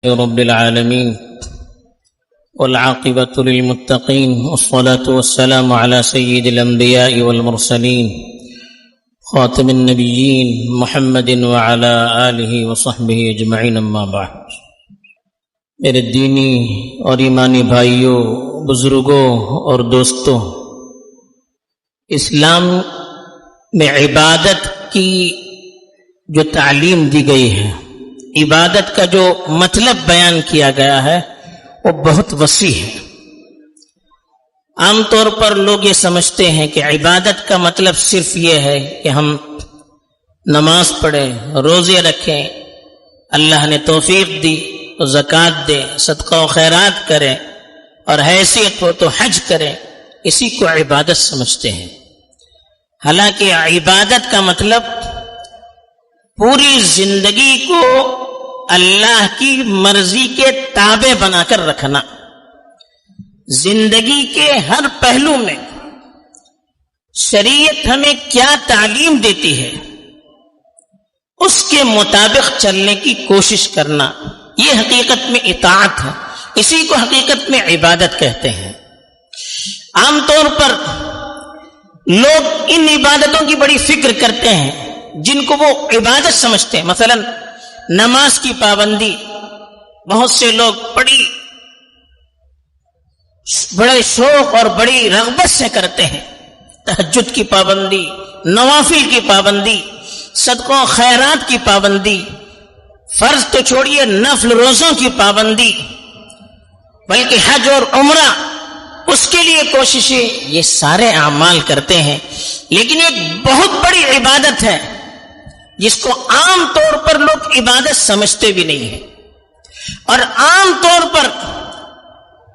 رب العالمين والعاقبة للمتقين والصلاة والسلام على سيد الأنبياء والمرسلين خاتم النبيين محمد وعلى آلہ وصحبہ اجمعین اما بعد۔ میرے دینی اور ایمانی بھائیوں، بزرگوں اور دوستوں، اسلام میں عبادت کی جو تعلیم دی گئی ہے، عبادت کا جو مطلب بیان کیا گیا ہے وہ بہت وسیع ہے۔ عام طور پر لوگ یہ سمجھتے ہیں کہ عبادت کا مطلب صرف یہ ہے کہ ہم نماز پڑھیں، روزے رکھیں، اللہ نے توفیق دی تو زکوٰۃ دیں، صدقہ و خیرات کریں، اور حیثیت ہو تو حج کریں، اسی کو عبادت سمجھتے ہیں۔ حالانکہ عبادت کا مطلب پوری زندگی کو اللہ کی مرضی کے تابع بنا کر رکھنا، زندگی کے ہر پہلو میں شریعت ہمیں کیا تعلیم دیتی ہے اس کے مطابق چلنے کی کوشش کرنا، یہ حقیقت میں اطاعت ہے، اسی کو حقیقت میں عبادت کہتے ہیں۔ عام طور پر لوگ ان عبادتوں کی بڑی فکر کرتے ہیں جن کو وہ عبادت سمجھتے ہیں۔ مثلا نماز کی پابندی بہت سے لوگ بڑے شوق اور بڑی رغبت سے کرتے ہیں۔ تہجد کی پابندی، نوافل کی پابندی، صدقوں خیرات کی پابندی، فرض تو چھوڑیے نفل روزوں کی پابندی، بلکہ حج اور عمرہ اس کے لیے کوششیں، یہ سارے اعمال کرتے ہیں۔ لیکن ایک بہت بڑی عبادت ہے جس کو عام طور پر لوگ عبادت سمجھتے بھی نہیں ہیں، اور عام طور پر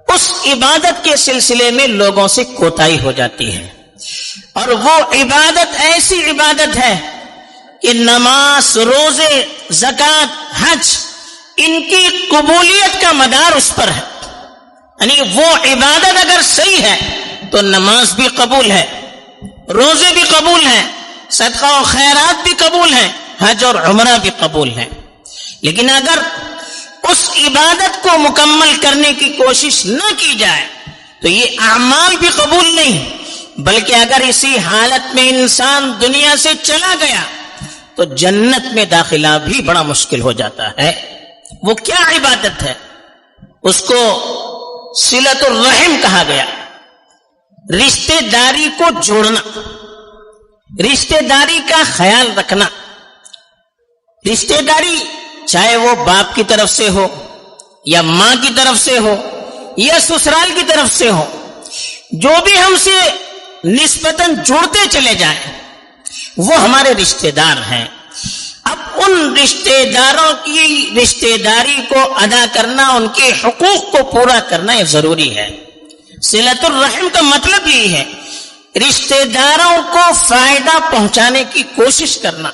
اس عبادت کے سلسلے میں لوگوں سے کوتاہی ہو جاتی ہے۔ اور وہ عبادت ایسی عبادت ہے کہ نماز، روزے، زکوٰۃ، حج، ان کی قبولیت کا مدار اس پر ہے۔ یعنی وہ عبادت اگر صحیح ہے تو نماز بھی قبول ہے، روزے بھی قبول ہیں، صدقہ و خیرات بھی قبول ہیں، حج اور عمرہ بھی قبول ہیں۔ لیکن اگر اس عبادت کو مکمل کرنے کی کوشش نہ کی جائے تو یہ اعمال بھی قبول نہیں، بلکہ اگر اسی حالت میں انسان دنیا سے چلا گیا تو جنت میں داخلہ بھی بڑا مشکل ہو جاتا ہے۔ وہ کیا عبادت ہے؟ اس کو صلۃ الرحم کہا گیا، رشتے داری کو جوڑنا، رشتے داری کا خیال رکھنا۔ رشتے داری چاہے وہ باپ کی طرف سے ہو یا ماں کی طرف سے ہو یا سسرال کی طرف سے ہو، جو بھی ہم سے نسبتاً جڑتے چلے جائیں وہ ہمارے رشتے دار ہیں۔ اب ان رشتے داروں کی رشتے داری کو ادا کرنا، ان کے حقوق کو پورا کرنا یہ ضروری ہے۔ صلۃ الرحم کا مطلب یہی ہے، رشتے داروں کو فائدہ پہنچانے کی کوشش کرنا،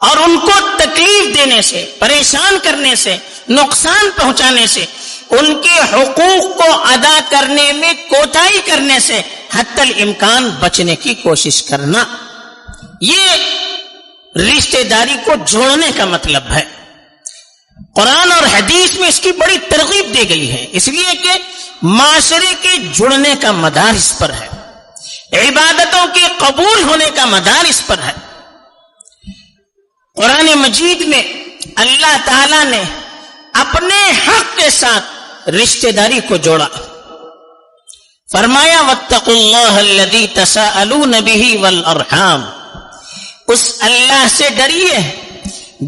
اور ان کو تکلیف دینے سے، پریشان کرنے سے، نقصان پہنچانے سے، ان کے حقوق کو ادا کرنے میں کوتاہی کرنے سے حتی الامکان بچنے کی کوشش کرنا، یہ رشتے داری کو جوڑنے کا مطلب ہے۔ قرآن اور حدیث میں اس کی بڑی ترغیب دی گئی ہے، اس لیے کہ معاشرے کے جڑنے کا مدار اس پر ہے، عبادتوں کے قبول ہونے کا مدار اس پر ہے۔ قرآن مجید میں اللہ تعالی نے اپنے حق کے ساتھ رشتے داری کو جوڑا، فرمایا واتقوا اللہ الذی تساءلون بہ والارحام، اس اللہ سے ڈریے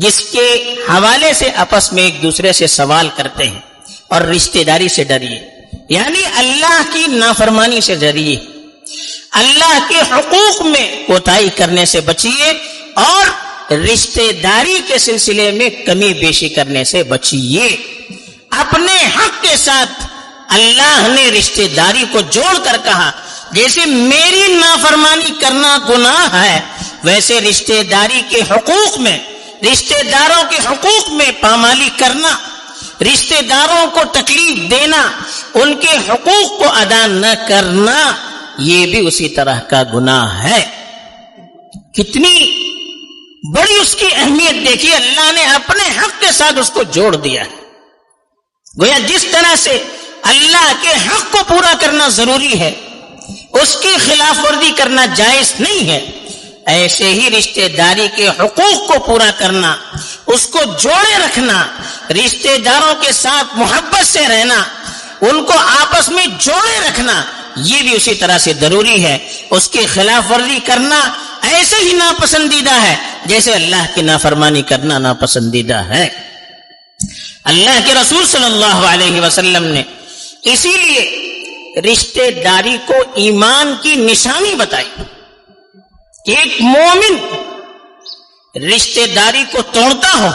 جس کے حوالے سے آپس میں ایک دوسرے سے سوال کرتے ہیں، اور رشتے داری سے ڈریے، یعنی اللہ کی نافرمانی سے ڈریے، اللہ کے حقوق میں کوتاہی کرنے سے بچیے، اور رشتے داری کے سلسلے میں کمی بیشی کرنے سے بچیے۔ اپنے حق کے ساتھ اللہ نے رشتے داری کو جوڑ کر کہا، جیسے میری نافرمانی کرنا گناہ ہے، ویسے رشتے داری کے حقوق میں، رشتے داروں کے حقوق میں پامالی کرنا، رشتے داروں کو تکلیف دینا، ان کے حقوق کو ادا نہ کرنا، یہ بھی اسی طرح کا گناہ ہے۔ کتنی بڑی اس کی اہمیت دیکھیے، اللہ نے اپنے حق کے ساتھ اس کو جوڑ دیا ہے۔ گویا جس طرح سے اللہ کے حق کو پورا کرنا ضروری ہے، اس کی خلاف ورزی کرنا جائز نہیں ہے، ایسے ہی رشتہ داری کے حقوق کو پورا کرنا، اس کو جوڑے رکھنا، رشتہ داروں کے ساتھ محبت سے رہنا، ان کو آپس میں جوڑے رکھنا، یہ بھی اسی طرح سے ضروری ہے۔ اس کی خلاف ورزی کرنا ایسے ہی ناپسندیدہ ہے جیسے اللہ کی نافرمانی کرنا ناپسندیدہ ہے۔ اللہ کے رسول صلی اللہ علیہ وسلم نے اسی لیے رشتہ داری کو ایمان کی نشانی بتائی کہ ایک مومن رشتہ داری کو توڑتا ہو،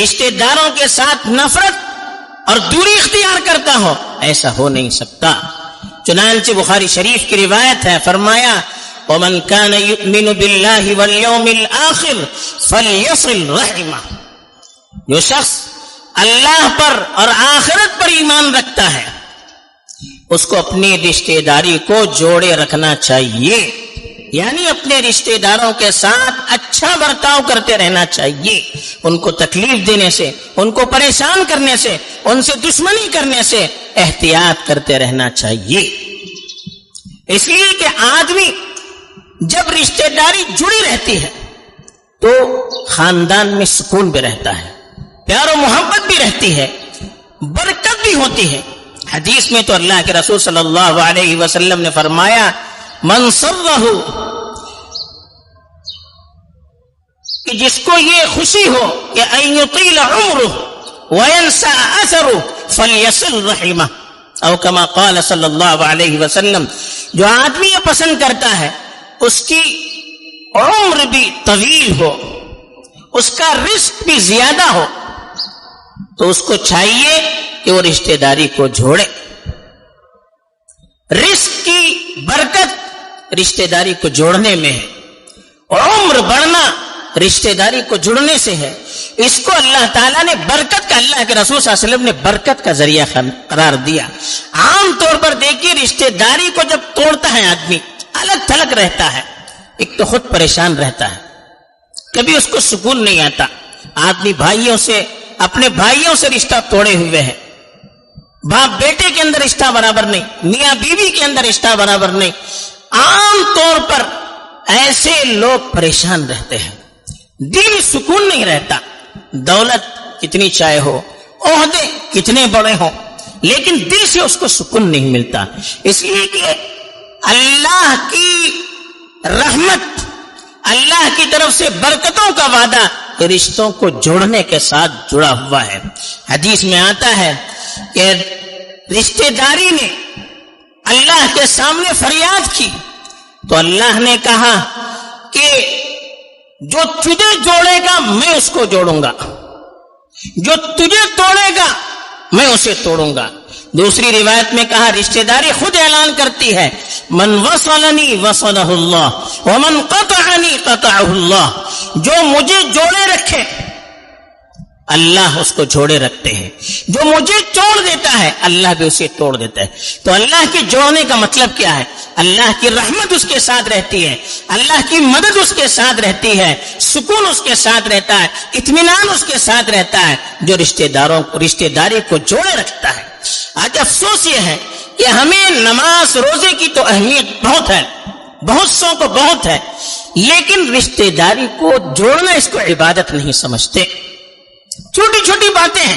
رشتہ داروں کے ساتھ نفرت اور دوری اختیار کرتا ہو، ایسا ہو نہیں سکتا۔ چنانچہ بخاری شریف کی روایت ہے، فرمایا وَمَنْ كَانَ يُؤْمِنُ بِاللَّهِ وَالْيَوْمِ الْآخِرِ فَلْيَصِلْ رَحِمَهُ، جو شخص اللہ پر اور آخرت پر ایمان رکھتا ہے اس کو اپنی رشتہ داری کو جوڑے رکھنا چاہیے، یعنی اپنے رشتہ داروں کے ساتھ اچھا برتاؤ کرتے رہنا چاہیے، ان کو تکلیف دینے سے، ان کو پریشان کرنے سے، ان سے دشمنی کرنے سے احتیاط کرتے رہنا چاہیے۔ اس لیے کہ آدمی جب رشتہ داری جڑی رہتی ہے تو خاندان میں سکون بھی رہتا ہے، پیار و محبت بھی رہتی ہے، برکت بھی ہوتی ہے۔ حدیث میں تو اللہ کے رسول صلی اللہ علیہ وسلم نے فرمایا من سرہ، کہ جس کو یہ خوشی ہو کہ ان یطیل عمرہ وینسى اثرہ فلیصل رحمہ، او کما قال صلی اللہ علیہ وسلم، جو آدمی یہ پسند کرتا ہے اس کی عمر بھی طویل ہو، اس کا رزق بھی زیادہ ہو، تو اس کو چاہیے کہ وہ رشتہ داری کو جوڑے۔ رزق کی برکت رشتہ داری کو جوڑنے میں ہے، عمر بڑھنا رشتہ داری کو جڑنے سے ہے۔ اس کو اللہ تعالیٰ نے برکت کا، اللہ کے رسول صلی اللہ علیہ وسلم نے برکت کا ذریعہ قرار دیا۔ عام طور پر دیکھیے رشتہ داری کو جب توڑتا ہے آدمی الگ تھلگ رہتا ہے، ایک تو خود پریشان رہتا ہے، کبھی اس کو سکون نہیں آتا۔ آدمی بھائیوں سے، اپنے بھائیوں سے رشتہ توڑے ہوئے ہیں، باپ بیٹے کے اندر رشتہ برابر نہیں، میاں بیوی کے اندر رشتہ برابر نہیں۔ عام طور پر ایسے لوگ پریشان رہتے ہیں، دل میں سکون نہیں رہتا۔ دولت کتنی چاہے ہو، عہدے کتنے بڑے ہوں، لیکن دل سے اس کو سکون نہیں ملتا، اس لیے کہ اللہ کی رحمت، اللہ کی طرف سے برکتوں کا وعدہ رشتوں کو جوڑنے کے ساتھ جڑا ہوا ہے۔ حدیث میں آتا ہے کہ رشتہ داری نے اللہ کے سامنے فریاد کی تو اللہ نے کہا کہ جو تجھے جوڑے گا میں اس کو جوڑوں گا، جو تجھے توڑے گا میں اسے توڑوں گا۔ دوسری روایت میں کہا، رشتہ داری خود اعلان کرتی ہے من وصلنی وصلہ اللہ ومن قطعنی قطعہ اللہ، جو مجھے جوڑے رکھے اللہ اس کو جوڑے رکھتے ہیں، جو مجھے توڑ دیتا ہے اللہ بھی اسے توڑ دیتا ہے۔ تو اللہ کے جوڑنے کا مطلب کیا ہے؟ اللہ کی رحمت اس کے ساتھ رہتی ہے، اللہ کی مدد اس کے ساتھ رہتی ہے، سکون اس کے ساتھ رہتا ہے، اطمینان اس کے ساتھ رہتا ہے، جو رشتہ داری کو جوڑے رکھتا ہے۔ آج افسوس یہ ہے کہ ہمیں نماز روزے کی تو اہمیت بہت ہے، بہت سو کو بہت ہے، لیکن رشتہ داری کو جوڑنا اس کو عبادت نہیں سمجھتے۔ چھوٹی چھوٹی باتیں ہیں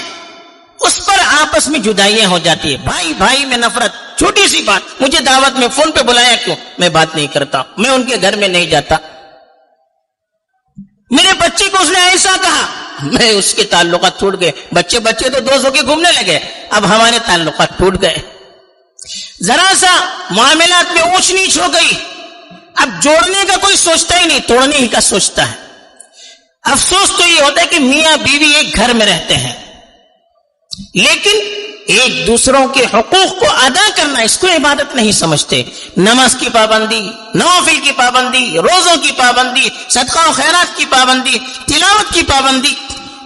اس پر آپس میں جدائیاں ہو جاتی ہے، بھائی بھائی میں نفرت، چھوٹی سی بات، مجھے دعوت میں فون پہ بلایا کیوں، میں بات نہیں کرتا، میں ان کے گھر میں نہیں جاتا، میرے بچے کو اس نے ایسا کہا، میں اس کے تعلقات ٹوٹ گئے، بچے تو دوست ہو کے گھومنے لگے، اب ہمارے تعلقات ٹوٹ گئے، ذرا سا معاملات میں اونچ نیچ ہو گئی، اب جوڑنے کا کوئی سوچتا ہی نہیں، توڑنے ہی کا سوچتا ہے۔ افسوس تو یہ ہوتا ہے کہ میاں بیوی ایک گھر میں رہتے ہیں لیکن ایک دوسروں کے حقوق کو ادا کرنا اس کو عبادت نہیں سمجھتے۔ نماز کی پابندی، نوافل کی پابندی، روزوں کی پابندی، صدقہ و خیرات کی پابندی، تلاوت کی پابندی،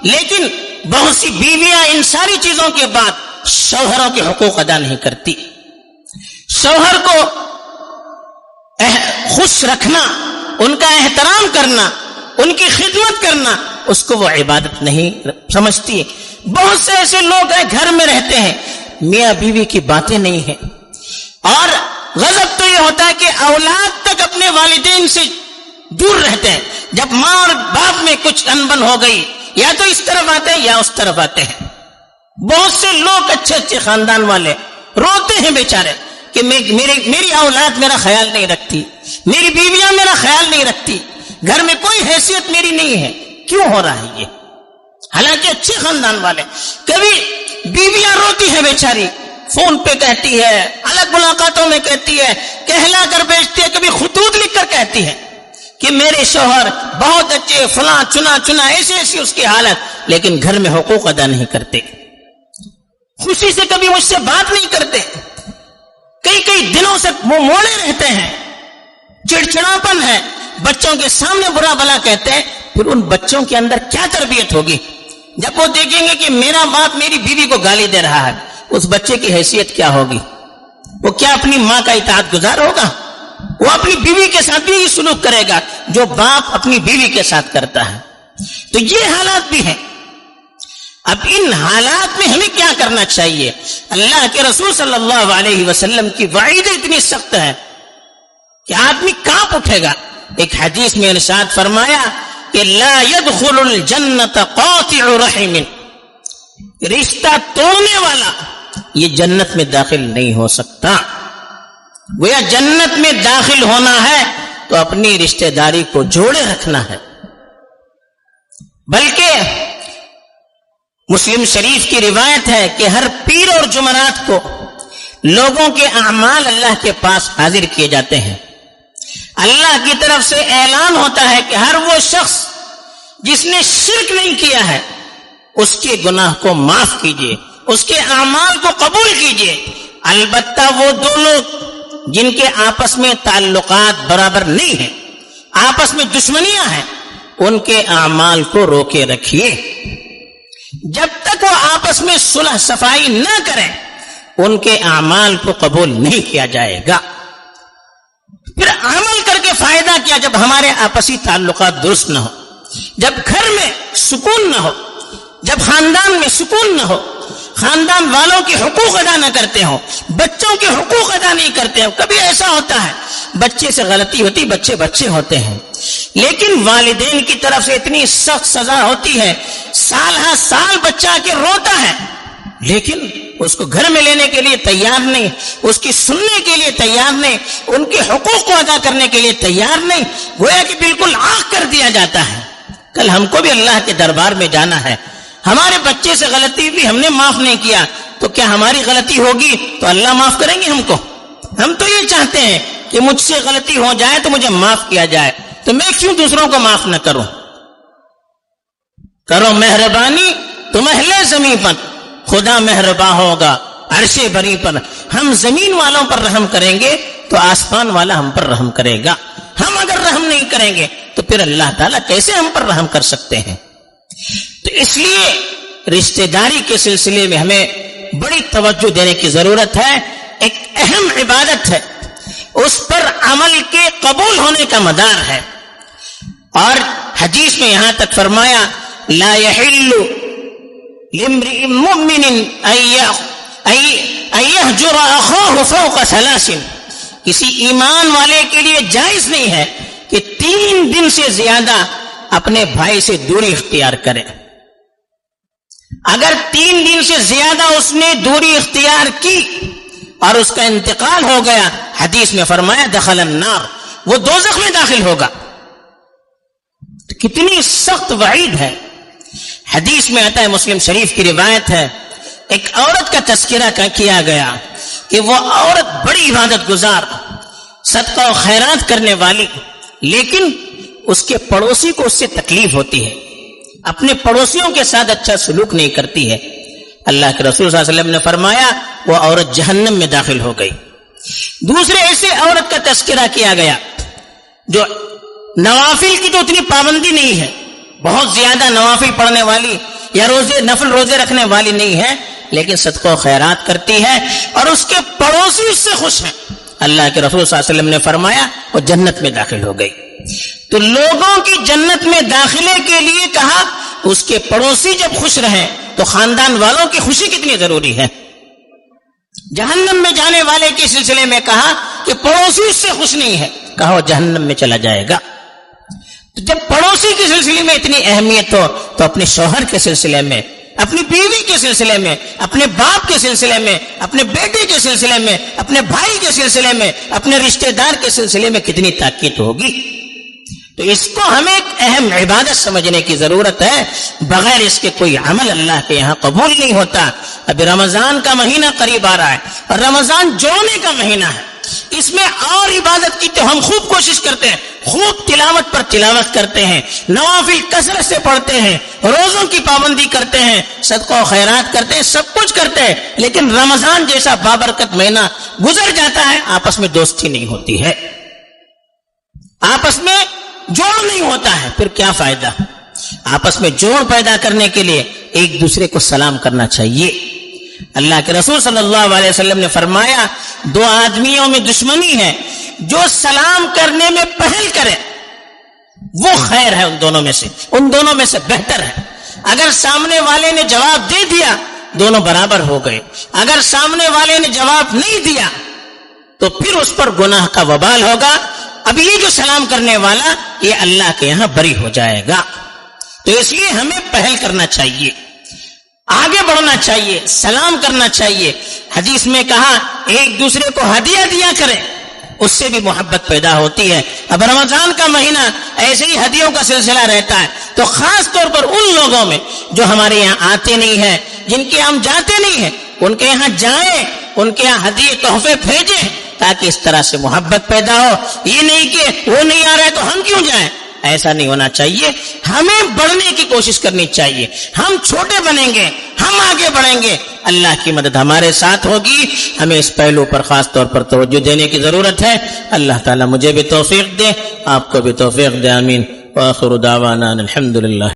لیکن بہت سی بیویاں ان ساری چیزوں کے بعد شوہروں کے حقوق ادا نہیں کرتی۔ شوہر کو خوش رکھنا، ان کا احترام کرنا، ان کی خدمت کرنا اس کو وہ عبادت نہیں سمجھتی. بہت سے ایسے لوگ ہیں گھر میں رہتے ہیں, میاں بیوی کی باتیں نہیں ہیں, اور غضب تو یہ ہوتا ہے کہ اولاد تک اپنے والدین سے دور رہتے ہیں. جب ماں اور باپ میں کچھ انبن ہو گئی, یا تو اس طرف آتے ہیں یا اس طرف آتے ہیں. بہت سے لوگ اچھے اچھے خاندان والے روتے ہیں بیچارے کہ میری اولاد میرا خیال نہیں رکھتی, میری بیویاں میرا خیال نہیں رکھتی, گھر میں کوئی حیثیت میری نہیں ہے. کیوں ہو رہا ہے یہ؟ حالانکہ اچھے خاندان والے. کبھی بیویاں روتی ہیں بیچاری, فون پہ کہتی ہے, الگ ملاقاتوں میں کہتی ہے, کہلا کر بیچتی ہے, کبھی خطوط لکھ کر کہتی ہے کہ میرے شوہر بہت اچھے, فلاں چنا ایسی اس کی حالت, لیکن گھر میں حقوق ادا نہیں کرتے, خوشی سے کبھی مجھ سے بات نہیں کرتے, کئی دنوں سے وہ موڑے رہتے ہیں, چڑچڑاپن ہے, بچوں کے سامنے برا بلا کہتے ہیں. پھر ان بچوں کے اندر کیا تربیت ہوگی جب وہ دیکھیں گے کہ میرا باپ میری بیوی کو گالی دے رہا ہے؟ اس بچے کی حیثیت کیا ہوگی؟ وہ کیا اپنی ماں کا اطاعت گزار ہوگا؟ وہ اپنی بیوی کے ساتھ بھی یہ سلوک کرے گا جو باپ اپنی بیوی کے ساتھ کرتا ہے. تو یہ حالات بھی ہیں. اب ان حالات میں ہمیں کیا کرنا چاہیے؟ اللہ کے رسول صلی اللہ علیہ وسلم کی وعید اتنی سخت ہے کہ آدمی کانپ اٹھے گا. ایک حدیث میں ارشاد فرمایا کہ لا يدخل الجنت قاطع رحم, رشتہ توڑنے والا یہ جنت میں داخل نہیں ہو سکتا. گویا جنت میں داخل ہونا ہے تو اپنی رشتہ داری کو جوڑے رکھنا ہے. بلکہ مسلم شریف کی روایت ہے کہ ہر پیر اور جمعرات کو لوگوں کے اعمال اللہ کے پاس حاضر کیے جاتے ہیں. اللہ کی طرف سے اعلان ہوتا ہے کہ ہر وہ شخص جس نے شرک نہیں کیا ہے اس کے گناہ کو معاف کیجیے, اس کے اعمال کو قبول کیجیے. البتہ وہ دو لوگ جن کے آپس میں تعلقات برابر نہیں ہیں, آپس میں دشمنیاں ہیں, ان کے اعمال کو روکے رکھیے. جب تک وہ آپس میں صلح صفائی نہ کریں ان کے اعمال کو قبول نہیں کیا جائے گا. پھر عمل کر کے فائدہ کیا جب ہمارے آپسی تعلقات درست نہ ہو, جب گھر میں سکون نہ ہو, جب خاندان میں سکون نہ ہو, خاندان والوں کے حقوق ادا نہ کرتے ہوں, بچوں کے حقوق ادا نہیں کرتے ہوں. کبھی ایسا ہوتا ہے بچے سے غلطی ہوتی, بچے ہوتے ہیں, لیکن والدین کی طرف سے اتنی سخت سزا ہوتی ہے, سال ہر سال بچہ کے روتا ہے, لیکن اس کو گھر میں لینے کے لیے تیار نہیں, اس کی سننے کے لیے تیار نہیں, ان کے حقوق کو ادا کرنے کے لیے تیار نہیں. گویا کہ بالکل آنکھ کر دیا جاتا ہے. کل ہم کو بھی اللہ کے دربار میں جانا ہے. ہمارے بچے سے غلطی بھی ہم نے معاف نہیں کیا, تو کیا ہماری غلطی ہوگی تو اللہ معاف کریں گے ہم کو؟ ہم تو یہ چاہتے ہیں کہ مجھ سے غلطی ہو جائے تو مجھے معاف کیا جائے, تو میں کیوں دوسروں کو معاف نہ کروں؟ کرو مہربانی تم اہل زمین پر, خدا مہرباں ہوگا عرش بری پر. ہم زمین والوں پر رحم کریں گے تو آسمان والا ہم پر رحم کرے گا. ہم اگر رحم نہیں کریں گے تو پھر اللہ تعالیٰ کیسے ہم پر رحم کر سکتے ہیں؟ تو اس لیے رشتہ داری کے سلسلے میں ہمیں بڑی توجہ دینے کی ضرورت ہے. ایک اہم عبادت ہے, اس پر عمل کے قبول ہونے کا مدار ہے. اور حدیث میں یہاں تک فرمایا لا يحل لامرئ مؤمن ان يهجر اخاه فوق ثلاث, کسی ایمان والے کے لیے جائز نہیں ہے کہ 3 دن سے زیادہ اپنے بھائی سے دوری اختیار کرے. اگر 3 دن سے زیادہ اس نے دوری اختیار کی اور اس کا انتقال ہو گیا, حدیث میں فرمایا دخل النار, وہ دوزخ میں داخل ہوگا. کتنی سخت وعید ہے. حدیث میں آتا ہے, مسلم شریف کی روایت ہے, ایک عورت کا تذکرہ کیا گیا کہ وہ عورت بڑی عبادت گزار, صدقہ و خیرات کرنے والی, لیکن اس کے پڑوسی کو اس سے تکلیف ہوتی ہے, اپنے پڑوسیوں کے ساتھ اچھا سلوک نہیں کرتی ہے. اللہ کے رسول صلی اللہ علیہ وسلم نے فرمایا وہ عورت جہنم میں داخل ہو گئی. دوسرے ایسے عورت کا تذکرہ کیا گیا جو نوافل کی تو اتنی پابندی نہیں ہے, بہت زیادہ نوافل پڑھنے والی یا نفل روزے رکھنے والی نہیں ہے, لیکن صدقہ و خیرات کرتی ہے اور اس کے پڑوسی اس سے خوش ہیں. اللہ کے رسول صلی اللہ علیہ وسلم نے فرمایا وہ جنت میں داخل ہو گئی. تو لوگوں کی جنت میں داخلے کے لیے کہا اس کے پڑوسی جب خوش رہیں تو خاندان والوں کی خوشی کتنی ضروری ہے. جہنم میں جانے والے کے سلسلے میں کہا کہ پڑوسی اس سے خوش نہیں ہے، کہا وہ جہنم میں چلا جائے گا. تو جب پڑوسی کے سلسلے میں اتنی اہمیت ہو تو اپنے شوہر کے سلسلے میں، اپنی بیوی کے سلسلے میں، اپنے باپ کے سلسلے میں، اپنے بیٹے کے سلسلے میں، اپنے بھائی کے سلسلے میں، اپنے رشتہ دار کے سلسلے میں کتنی تاکید ہوگی. تو اس کو ہمیں ایک اہم عبادت سمجھنے کی ضرورت ہے. بغیر اس کے کوئی عمل اللہ کے یہاں قبول نہیں ہوتا. ابھی رمضان کا مہینہ قریب آ رہا ہے اور رمضان جوڑنے کا مہینہ ہے. اس میں اور عبادت کی تو ہم خوب کوشش کرتے ہیں، خوب تلاوت پر تلاوت کرتے ہیں، نوافل کثرت سے پڑھتے ہیں، روزوں کی پابندی کرتے ہیں، صدقہ و خیرات کرتے ہیں، سب کچھ کرتے ہیں، لیکن رمضان جیسا بابرکت مہینہ گزر جاتا ہے، آپس میں دوستی نہیں ہوتی ہے، آپس میں جوڑ نہیں ہوتا ہے. پھر کیا فائدہ؟ آپس میں جوڑ پیدا کرنے کے لیے ایک دوسرے کو سلام کرنا چاہیے. اللہ کے رسول صلی اللہ علیہ وسلم نے فرمایا 2 آدمیوں میں دشمنی ہے، جو سلام کرنے میں پہل کرے وہ خیر ہے ان دونوں میں سے بہتر ہے. اگر سامنے والے نے جواب دے دیا دونوں برابر ہو گئے، اگر سامنے والے نے جواب نہیں دیا تو پھر اس پر گناہ کا وبال ہوگا. اب یہ جو سلام کرنے والا یہ اللہ کے یہاں بری ہو جائے گا. تو اس لیے ہمیں پہل کرنا چاہیے، آگے بڑھنا چاہیے، سلام کرنا چاہیے. حدیث میں کہا ایک دوسرے کو ہدیہ دیا کریں، اس سے بھی محبت پیدا ہوتی ہے. اب رمضان کا مہینہ ایسے ہی ہدیوں کا سلسلہ رہتا ہے، تو خاص طور پر ان لوگوں میں جو ہمارے یہاں آتے نہیں ہیں، جن کے ہم جاتے نہیں ہیں، ان کے یہاں جائیں، ان کے یہاں ہدیے تحفے بھیجیں، تاکہ اس طرح سے محبت پیدا ہو. یہ نہیں کہ وہ نہیں آ رہا ہے تو ہم کیوں جائیں، ایسا نہیں ہونا چاہیے. ہمیں بڑھنے کی کوشش کرنی چاہیے. ہم چھوٹے بنیں گے، ہم آگے بڑھیں گے، اللہ کی مدد ہمارے ساتھ ہوگی. ہمیں اس پہلو پر خاص طور پر توجہ دینے کی ضرورت ہے. اللہ تعالیٰ مجھے بھی توفیق دے، آپ کو بھی توفیق دے. آمین. وآخر دعوانا الحمدللہ.